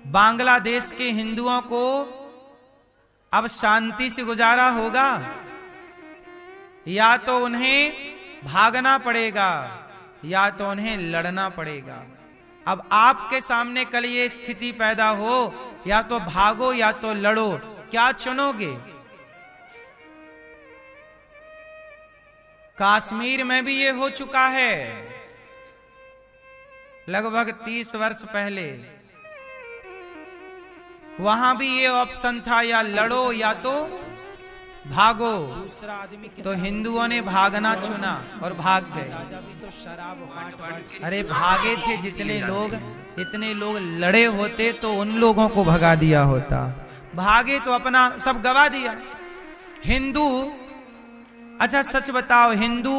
बांग्लादेश के हिंदुओं को अब शांति से गुजारा होगा या तो उन्हें भागना पड़ेगा या तो उन्हें लड़ना पड़ेगा। अब आपके सामने कल ये स्थिति पैदा हो, या तो भागो या तो लड़ो, क्या चुनोगे? कश्मीर में भी ये हो चुका है लगभग 30 वर्ष पहले। वहां भी ये ऑप्शन था, या लड़ो या तो भागो। तो हिंदुओं ने भागना चुना और भाग गए। अरे भागे थे जितने लोग, इतने लोग लड़े होते तो उन लोगों को भगा दिया होता। भागे तो अपना सब गवा दिया। हिंदू, अच्छा सच बताओ, हिंदू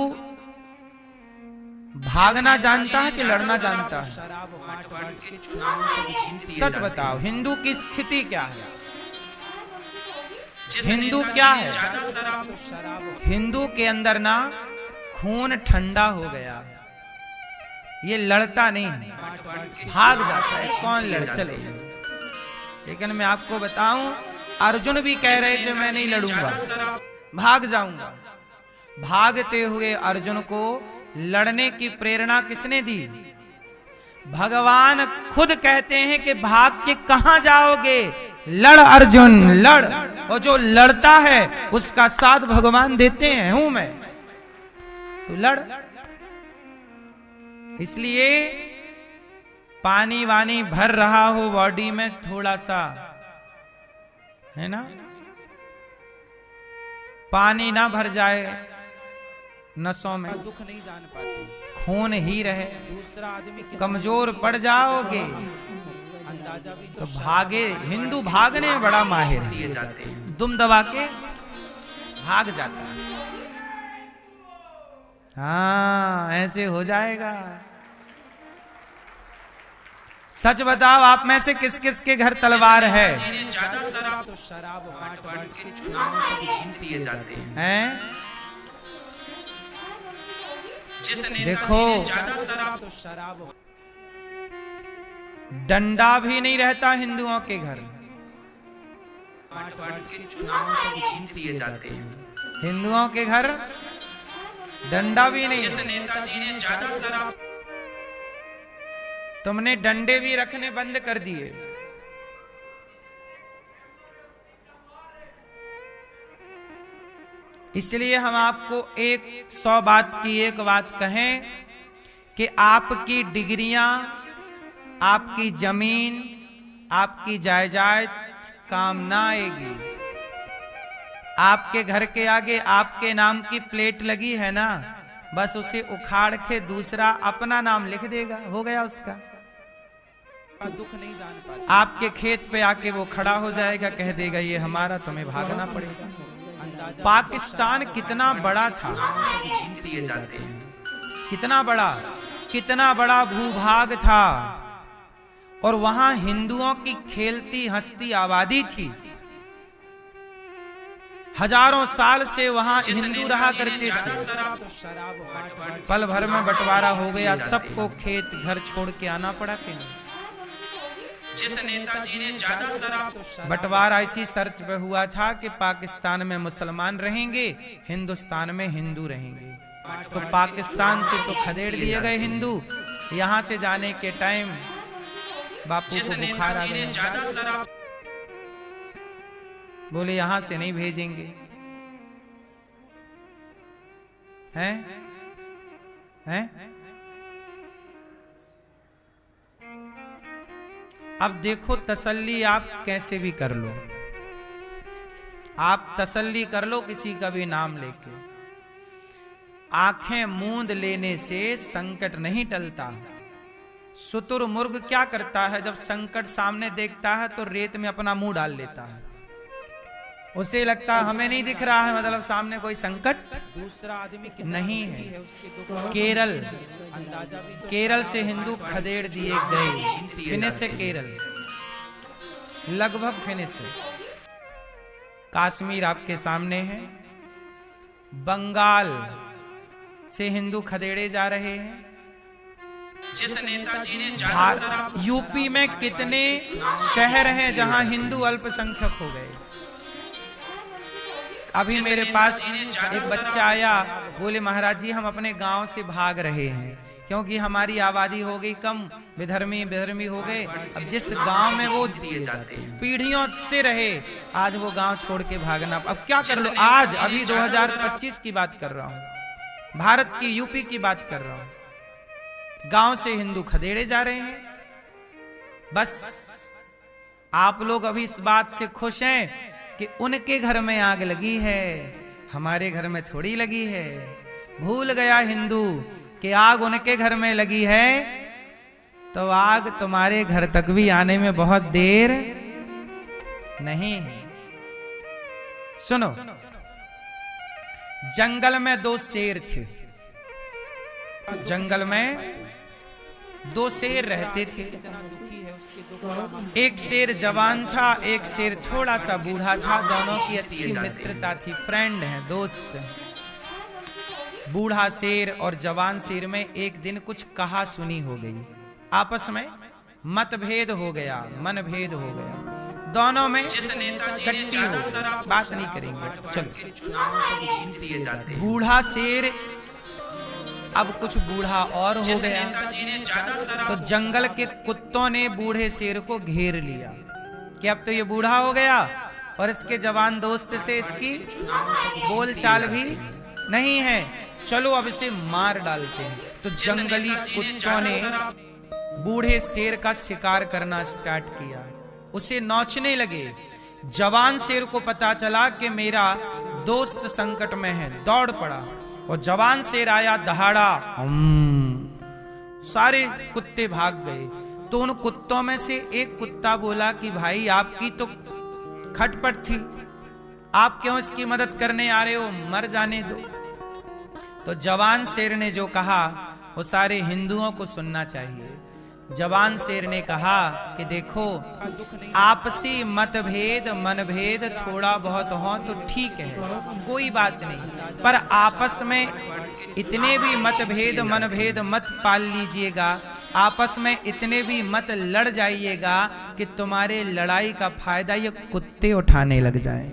भागना जानता है कि लड़ना जानता है? सच बताओ, हिंदू की स्थिति क्या है? हिंदू क्या है? हिंदू के अंदर ना खून ठंडा हो गया, ये लड़ता नहीं है, भाग जाता है। कौन लड़ चले? लेकिन मैं आपको बताऊं, अर्जुन भी कह रहे थे मैं नहीं लड़ूंगा, भाग जाऊंगा। भागते हुए अर्जुन को लड़ने की प्रेरणा किसने दी? भगवान खुद कहते हैं कि भाग के कहां जाओगे, लड़ अर्जुन लड़। और जो लड़ता है उसका साथ भगवान देते हैं, हूं मैं, तो लड़। इसलिए पानी वानी भर रहा हो बॉडी में थोड़ा सा, है ना, पानी ना भर जाए नसों में, दुख नहीं जान पाते, खून ही रहे, दूसरा आदमी कमजोर पड़ जाओगे तो भागे। हिंदू भागने में बड़ा माहिर है, दुम दबा के भाग जाता है। हाँ, ऐसे हो जाएगा। सच बताओ, आप में से किस किस के घर तलवार है? ज्यादा शराब तो शराब बांट के चुनाव को छीन पिए जाते हैं। देखो, ज्यादा शराब तो शराब, डंडा भी नहीं रहता हिंदुओं के घर, बांट के चुनाव को छीन पिए जाते हैं। हिंदुओं के घर डंडा भी नहीं। जिस नेताजी ने ज्यादा शराब, तुमने डंडे भी रखने बंद कर दिए। इसलिए हम आपको 100 बात की एक बात कहें कि आपकी डिग्रियां, आपकी जमीन, आपकी जायदाद काम ना आएगी। आपके घर के आगे आपके नाम की प्लेट लगी है ना, बस उसे उखाड़ के दूसरा अपना नाम लिख देगा, हो गया उसका। दुख नहीं जान पाता। आपके खेत पे आके वो खड़ा हो जाएगा, कह देगा ये हमारा, तुम्हें भागना पड़ेगा। पाकिस्तान कितना बड़ा था, कितना बड़ा भूभाग था, और वहां हिंदुओं की खेलती हंसती आबादी थी। हजारों साल से वहां हिंदू रहा करते थे। पल भर में बंटवारा हो गया, सबको खेत घर छोड़ के आना पड़ा कि नहीं? जिस नेताजी ने ज्यादा शराब, बंटवारा इसी शर्त पे हुआ था कि पाकिस्तान में मुसलमान रहेंगे, हिंदुस्तान में हिंदू रहेंगे। तो पाकिस्तान से तो खदेड़ दिए गए हिंदू। यहां से जाने के टाइम बापू को बुखार आ गया, बोले यहां से नहीं भेजेंगे। हैं? अब देखो, तसल्ली आप कैसे भी कर लो, आप तसल्ली कर लो किसी का भी नाम लेके। आंखें मूंद लेने से संकट नहीं टलता। शुतुरमुर्ग क्या करता है, जब संकट सामने देखता है तो रेत में अपना मुंह डाल लेता है। उसे लगता है हमें नहीं दिख रहा है, मतलब सामने कोई संकट दूसरा आदमी नहीं है। केरल से हिंदू खदेड़ दिए गए, फिनिश है केरल, लगभग फिनिश है। कश्मीर आपके सामने है। बंगाल से हिंदू खदेड़े जा रहे हैं। जिस नेताजी ने यूपी में कितने शहर हैं जहां हिंदू अल्पसंख्यक हो गए। अभी मेरे पास एक बच्चा आया, बोले महाराज जी हम अपने गांव से भाग रहे हैं क्योंकि हमारी आबादी हो गई कम, विधर्मी हो गए। अब जिस गांव में वो दिए जाते हैं पीढ़ियों से रहे, आज वो गांव छोड़ के भागना, अब क्या कर लो। आज अभी 2025 की बात कर रहा हूं, भारत की यूपी की बात कर रहा हूं। गांव से हिंदू खदेड़े जा रहे हैं। बस आप लोग अभी इस बात से खुश हैं कि उनके घर में आग लगी है, हमारे घर में थोड़ी लगी है। भूल गया हिंदू कि आग उनके घर में लगी है तो आग तुम्हारे घर तक भी आने में बहुत देर नहीं है। सुनो, जंगल में दो शेर थे। जंगल में दो शेर रहते थे। एक शेर जवान था, एक शेर थोड़ा सा बूढ़ा था। दोनों की अच्छी मित्रता थी, फ्रेंड हैं, दोस्त। बूढ़ा शेर और जवान शेर में एक दिन कुछ कहा सुनी हो गई, आपस में मतभेद हो गया, मनभेद हो गया, दोनों में कट्टी हो गई। बात नहीं करेंगे, चलो। बूढ़ा शेर अब कुछ बूढ़ा और हो गया तो जंगल के कुत्तों ने बूढ़े शेर को घेर लिया कि अब तो ये बूढ़ा हो गया और इसके जवान दोस्त से इसकी बोलचाल भी नहीं है, चलो अब इसे मार डालते हैं। तो जंगली कुत्तों ने बूढ़े शेर का शिकार करना स्टार्ट किया, उसे नोचने लगे। जवान शेर को पता चला कि मेरा दोस्त संकट में है, दौड़ पड़ा और जवान शेर आया दहाड़ा, सारे कुत्ते भाग गए। तो उन कुत्तों में से एक कुत्ता बोला कि भाई आपकी तो खटपट थी, आप क्यों इसकी मदद करने आ रहे हो, मर जाने दो। तो जवान शेर ने जो कहा वो सारे हिंदुओं को सुनना चाहिए। जवान शेर ने कहा कि देखो, आपसी मतभेद मनभेद थोड़ा बहुत हो तो ठीक है, कोई बात नहीं, पर आपस में इतने भी मतभेद मनभेद मत पाल लीजिएगा, आपस में इतने भी मत लड़ जाइएगा कि तुम्हारे लड़ाई का फायदा ये कुत्ते उठाने लग जाएं।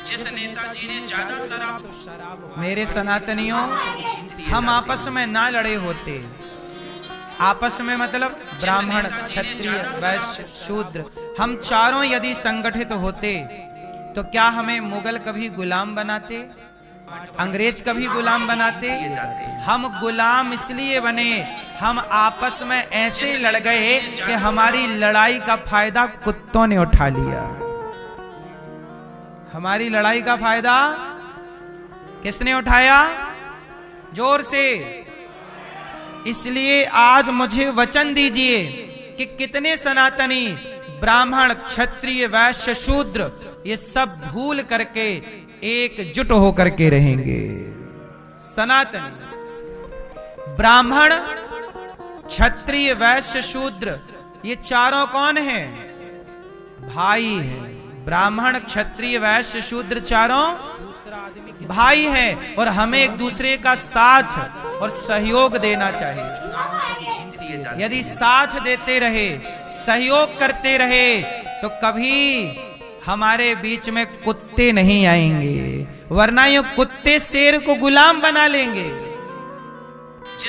जिस नेताजी ने ज्यादा शराब, मेरे सनातनियों, हम आपस में ना लड़े होते, आपस में मतलब ब्राह्मण क्षत्रिय वैश्य शूद्र, हम चारों यदि संगठित होते तो क्या हमें मुगल कभी गुलाम बनाते, अंग्रेज कभी गुलाम बनाते? हम गुलाम इसलिए बने, हम आपस में ऐसे लड़ गए कि हमारी लड़ाई का फायदा कुत्तों ने उठा लिया। हमारी लड़ाई का फायदा किसने उठाया? जोर से। इसलिए आज मुझे वचन दीजिए कि कितने सनातनी ब्राह्मण क्षत्रिय वैश्य शूद्र ये सब भूल करके एकजुट होकर के रहेंगे। सनातनी ब्राह्मण क्षत्रिय वैश्य शूद्र ये चारों कौन हैं? भाई हैं। ब्राह्मण क्षत्रिय वैश्य शूद्र चारों भाई हैं और हमें एक दूसरे का साथ और सहयोग देना चाहिए। यदि साथ देते रहे, सहयोग करते रहे तो कभी हमारे बीच में कुत्ते नहीं आएंगे, वरना ये कुत्ते शेर को गुलाम बना लेंगे।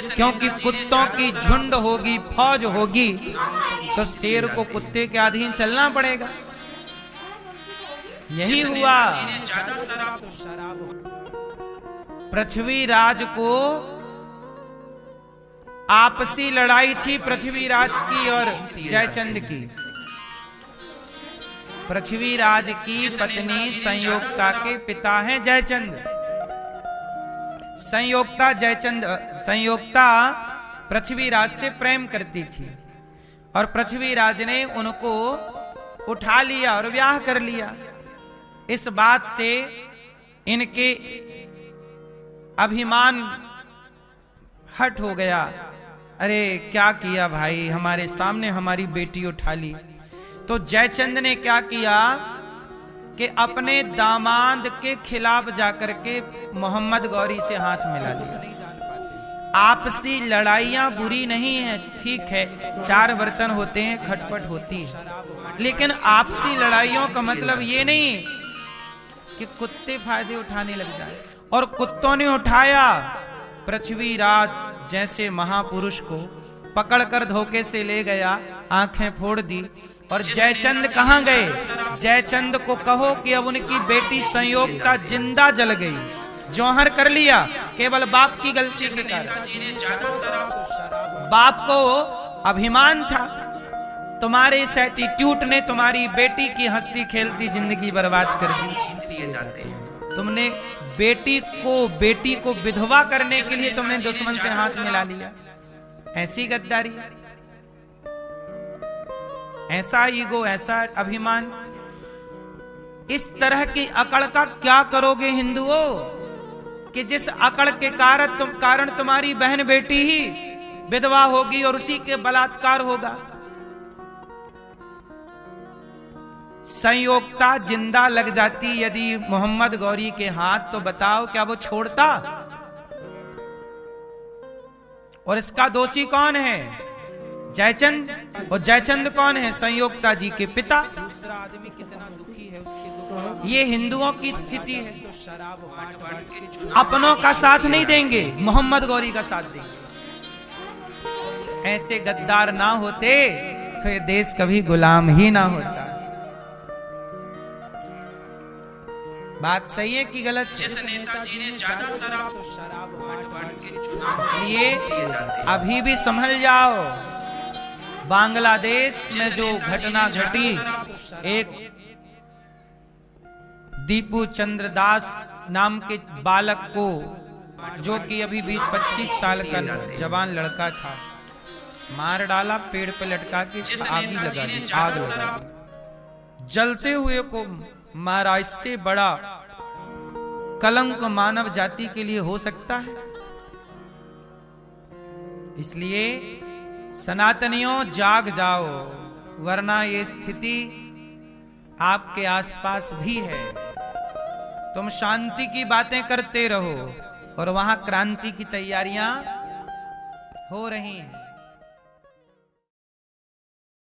क्योंकि कुत्तों की झुंड होगी, फौज होगी, तो शेर को कुत्ते के अधीन चलना पड़ेगा। यही हुआ। पृथ्वीराज को आपसी लड़ाई थी, पृथ्वीराज की और जयचंद की। पृथ्वीराज की पत्नी संयोक्ता के पिता हैं जयचंद। संयोक्ता पृथ्वीराज से प्रेम करती थी और पृथ्वीराज ने उनको उठा लिया और ब्याह कर लिया। इस बात से इनके अभिमान हट हो गया। अरे क्या किया भाई, हमारे सामने हमारी बेटी उठा ली। तो जयचंद ने क्या किया कि अपने दामाद के खिलाफ जाकर के मोहम्मद गौरी से हाथ मिला लिया। आपसी लड़ाइयां बुरी नहीं है, ठीक है, चार बर्तन होते हैं, खटपट होती है, लेकिन आपसी लड़ाइयों का मतलब ये नहीं कि कुत्ते फायदे उठाने लग जाए। और कुत्तों ने उठाया। पृथ्वीराज जैसे महापुरुष को पकड़कर धोखे से ले गया, आंखें फोड़ दी। और जयचंद कहां गए? जयचंद को कहो कि अब उनकी बेटी संयोगता जिंदा जल गई, जौहर कर लिया, केवल बाप की गलती के कारण। बाप को अभिमान था, तुम्हारे इस एटीट्यूड ने तुम्हारी बेटी की हंसती खेलती जिंदगी बर्बाद कर दी। तुमने बेटी को विधवा करने के लिए तुमने दुश्मन से हाथ मिला लिया। ऐसी गद्दारी, ऐसा ईगो, ऐसा अभिमान। इस तरह की अकड़ का क्या करोगे हिंदुओं, कि जिस अकड़ के कारण तुम्हारी बहन बेटी ही विधवा होगी और उसी के बलात्कार होगा। संयोगता जिंदा लग जाती यदि मोहम्मद गौरी के हाथ, तो बताओ क्या वो छोड़ता? और इसका दोषी कौन है? जयचंद। और जयचंद कौन है? संयोगता जी के पिता। दूसरा आदमी कितना दुखी है उसके। ये हिंदुओं की स्थिति है, अपनों का साथ नहीं देंगे, मोहम्मद गौरी का साथ देंगे। ऐसे गद्दार ना होते तो ये देश कभी गुलाम ही ना होता। बात सही है कि गलत है? जिस नेताजी ने ज्यादा शराब बांट के चुनाव, इसलिए अभी भी संभल जाओ। बांग्लादेश में जो घटना घटी, एक दीपू चंद्र दास नाम के बालक को, जो कि अभी 20-25 साल का जवान लड़का था, मार डाला, पेड़ पे लटका के आग लगा दी। जलते हुए को मारा। इससे बड़ा कलंक मानव जाति के लिए हो सकता है? इसलिए सनातनियों जाग जाओ, वरना ये स्थिति आपके आसपास भी है। तुम शांति की बातें करते रहो और वहां क्रांति की तैयारियां हो रही हैं।